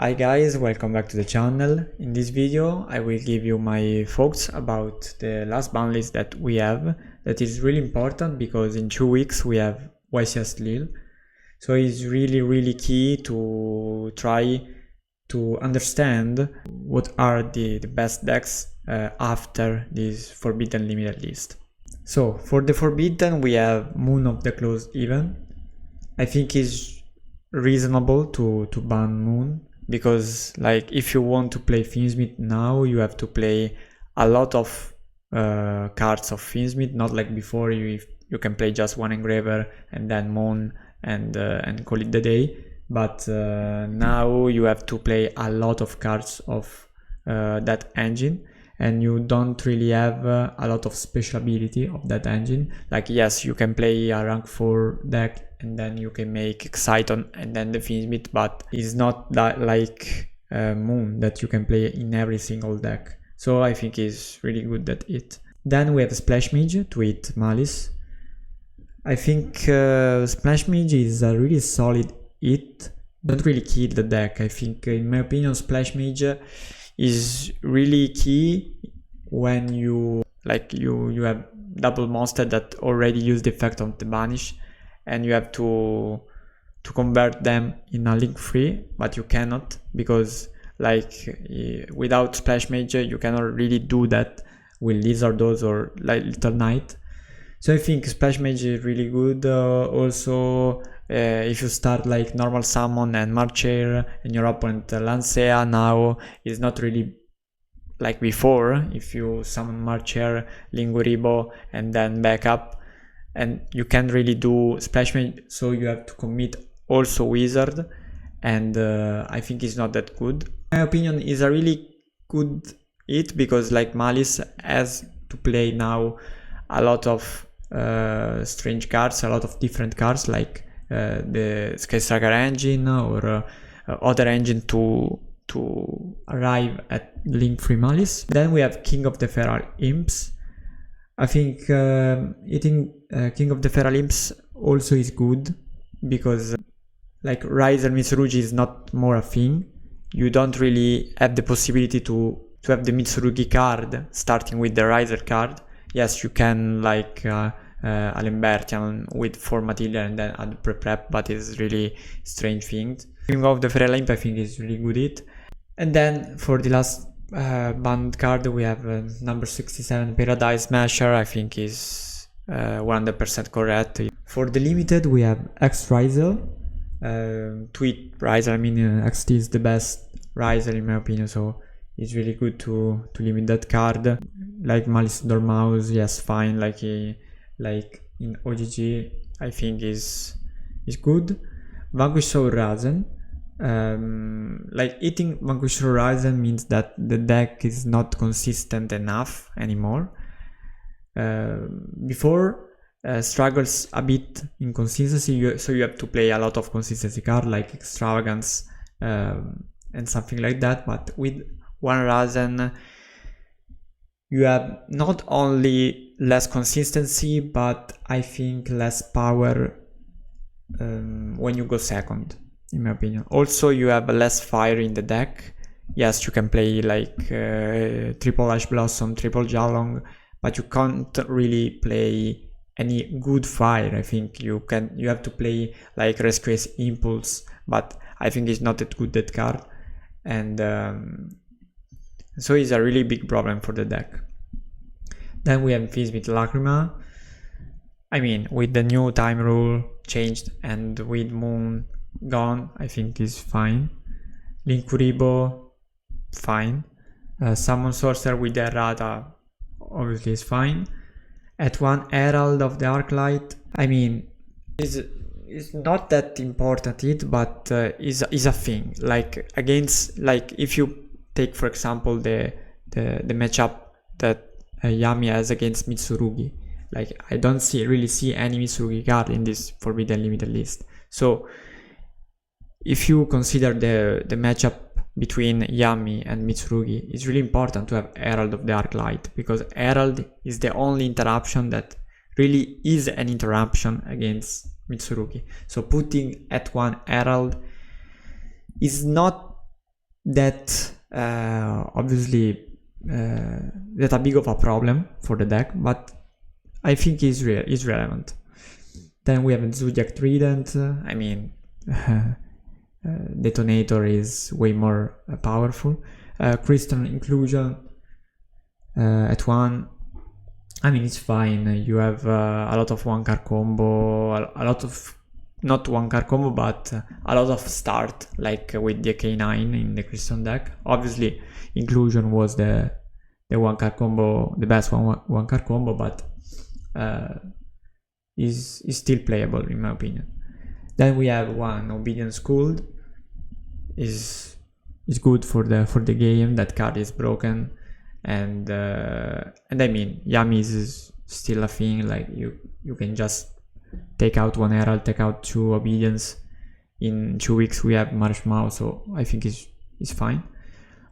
Hi guys, welcome back to the channel. In this video I will give you my thoughts about the last ban list that we have. That is really important because in 2 weeks we have YCS Lille. So it's really key to try to understand what are the best decks after this Forbidden limited list. So for the Forbidden we have Moon of the Closed Event. I think it's reasonable to ban Moon, because like if you want to play Finsmith now, you have to play a lot of cards of Finsmith, not like before you can play just one engraver and then Moon and call it the day. But now you have to play a lot of cards of that engine, and you don't really have a lot of special ability of that engine. Like yes, you can play a rank 4 deck and then you can make Exciton and then the Finsmith, but it's not that like Moon that you can play in every single deck. So I think it's really good that it. Then we have Splash Mage to hit Malice. I think Splash Mage is a really solid hit. Don't really kill the deck. I think in my opinion Splash Mage is really key when you have double monster that already use the effect of the banish, and you have to convert them in a link free, but you cannot, because like without Splash Mage you cannot really do that with Lizardos or like Little Knight. So I think Splash Mage is really good. Also if you start like normal summon and Marcher and your opponent Lancea now is not really like before. If you summon Marcher, Linguribo and then back up, and you can't really do Splash Mage, so you have to commit also Wizard, and I think it's not that good. In my opinion is a really good hit, because like Malice has to play now a lot of strange cards, a lot of different cards, like the Sky Striker engine or other engine to arrive at link free Malice. Then we have King of the Feral Imps. I think hitting King of the Feral Imps also is good, because like Riser Mitsurugi is not more a thing. You don't really have the possibility to have the Mitsurugi card starting with the Riser card. Yes, you can like Alembertian with 4 material and then add prep, but it's really strange thing. King of the Feral Imp I think is really good hit. And then for the last banned card we have number 67 Paradise Smasher. I think is 100% correct. For the limited we have X Riser. Tweet Riser, I mean XT is the best Riser in my opinion, so it's really good to limit that card. Like Malice Dormouse, yes, fine. Like in OGG I think is good. Vanquish Soul Razen. Like hitting Vanquish Soul Razen means that the deck is not consistent enough anymore. Before struggles a bit in consistency, so you have to play a lot of consistency card like Extravagance and something like that. But with one Razen you have not only less consistency, but I think less power when you go second, in my opinion. Also you have less fire in the deck. Yes, you can play like triple Ash Blossom, triple Jalong, but you can't really play any good fire. I think you have to play like Rescue's Impulse, but I think it's not that good, that card, and so it's a really big problem for the deck. Then we have Finsmith Lacrima. I mean, with the new time rule changed and with Moon gone, I think is fine. Linkuribo, fine. Summon Sorcerer with the errata obviously is fine. At 1 Herald of the Arclight, I mean, it's not that important hit, but is a thing. Like against, like if you take for example the matchup that Yami has against Mitsurugi, like I don't really see any Mitsurugi card in this Forbidden limited list. So if you consider the matchup between Yami and Mitsurugi, it's really important to have Herald of the Arclight, because Herald is the only interruption that really is an interruption against Mitsurugi. So putting at 1 Herald is not that obviously that a big of a problem for the deck, but I think is relevant. Then we have Zodiac Trident. I mean, Detonator is way more powerful. Crystal Inclusion at 1. I mean, it's fine. You have a lot of one card combo, a lot of not one card combo, but a lot of start, like with the K9 in the Crystal deck. Obviously, Inclusion was the one card combo, the best one card combo, but is still playable in my opinion. Then we have one Obedience Schooled. Is good for the game. That card is broken, and I mean, Yami is still a thing. Like you can just take out one Herald, take out 2 Obedience. In 2 weeks we have Marshmallow, so I think it's fine.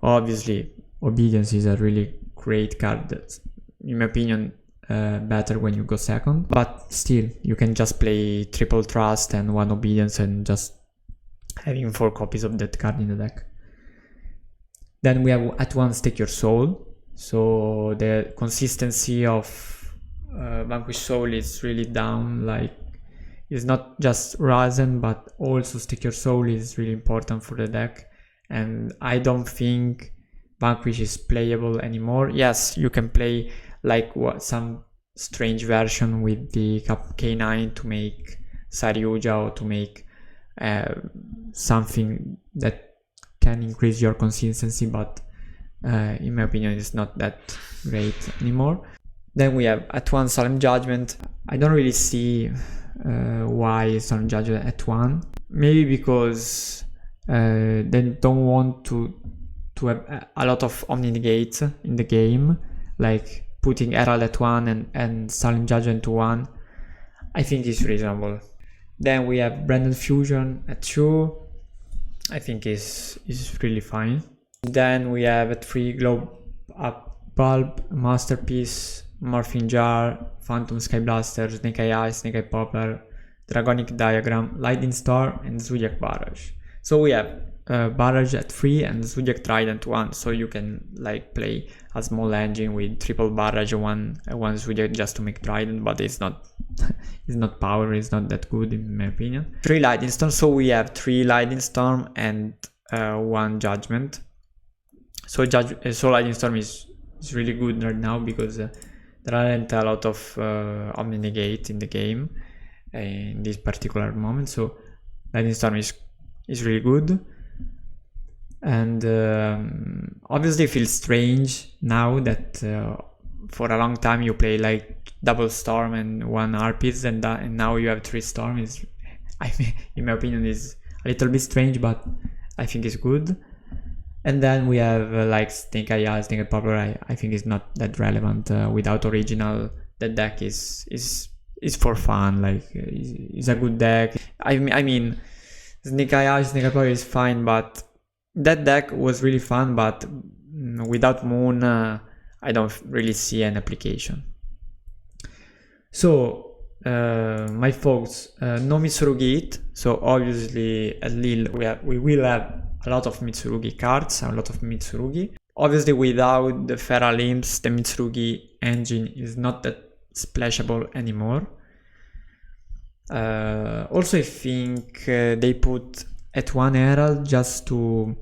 Obviously, Obedience is a really great card that's, in my opinion, better when you go second. But still, you can just play triple Trust and 1 Obedience and just having 4 copies of that card in the deck. Then we have at 1 Stake Your Soul. So the consistency of Vanquish Soul is really down. Like, it's not just Razen, but also Stake Your Soul is really important for the deck. And I don't think Vanquish is playable anymore. Yes, you can play like some strange version with the K9 to make Saryuja or to make something that can increase your consistency, but in my opinion it's not that great anymore. Then we have at 1 Solemn Judgment. I don't really see why Solemn Judgment at 1. Maybe because they don't want to have a lot of Omni Negates in the game, like putting Herald at 1 and Solemn Judgment to 1. I think it's reasonable. Then we have Branded Fusion at 2. I think is really fine. Then we have at 3 Globe Up Bulb, Masterpiece, Morphing Jar, Phantom Sky Blaster, Snake Eye, Snake Eye Poplar, Dragonic Diagram, Lightning Storm, and Zodiac Barrage. So we have Barrage at 3 and Zodiac Trident 1, so you can like play a small engine with triple Barrage, one Zodiac just to make Trident, but it's not it's not power, it's not that good in my opinion. 3 Lightning Storm, so we have 3 Lightning Storm and 1 Judgment. So Lightning Storm is really good right now because there aren't a lot of Omni Negate in the game in this particular moment, so Lightning Storm is really good. And obviously it feels strange now that for a long time you play like double Storm and 1 Harpies, and now you have 3 Storm. I mean, in my opinion, is a little bit strange, but I think it's good. And then we have like Snake Eye, Snake Eye Poplar. I think it's not that relevant. Without original, the deck is for fun. Like, it's a good deck. I mean, Snake Eye, Snake Eye Poplar is fine, but that deck was really fun. But without Moon, I don't really see an application. So, my folks, no Mitsurugi It. So obviously at Lille we will have a lot of Mitsurugi cards, a lot of Mitsurugi. Obviously without the Feral Imps, the Mitsurugi engine is not that splashable anymore. Also I think they put at 1 Herald just to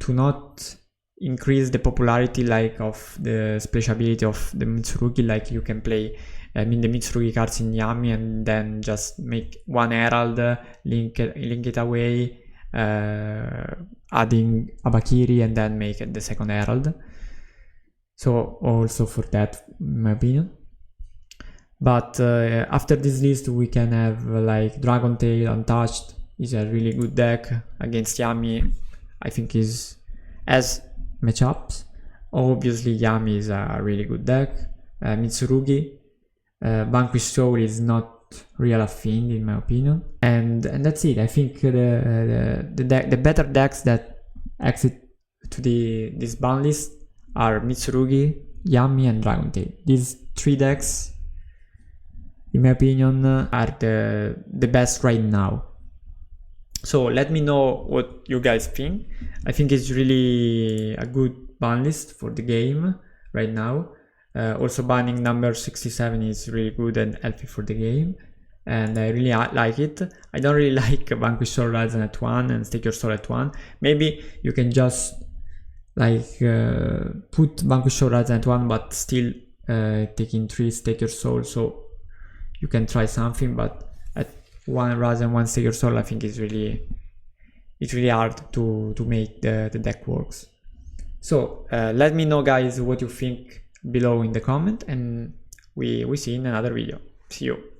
not increase the popularity like of the splashability of the Mitsurugi. Like you can play the Mitsurugi cards in Yami and then just make 1 Herald, link it away, adding Abakiri and then make it the 2nd Herald. So also for that, in my opinion. But after this list we can have like Dragon Tail Untouched is a really good deck against Yami. I think as matchups. Obviously Yami is a really good deck. Mitsurugi, Vanquish Soul is not real a thing in my opinion, and that's it. I think the better decks that exit to this ban list are Mitsurugi, Yami, and Dragon Tail. These 3 decks, in my opinion, are the best right now. So let me know what you guys think. I think it's really a good ban list for the game right now. Also banning number 67 is really good and healthy for the game, and I really like it. I don't really like Vanquish Soul Rising at 1 and Stake Your Soul at 1. Maybe you can just like put Vanquish Soul Rising at 1 but still taking 3 Stake Your Soul, so you can try something, but at 1 rather than 1 Stake Your Soul I think it's really hard to make the deck works. So let me know guys what you think below in the comment, and we see you in another video. See you.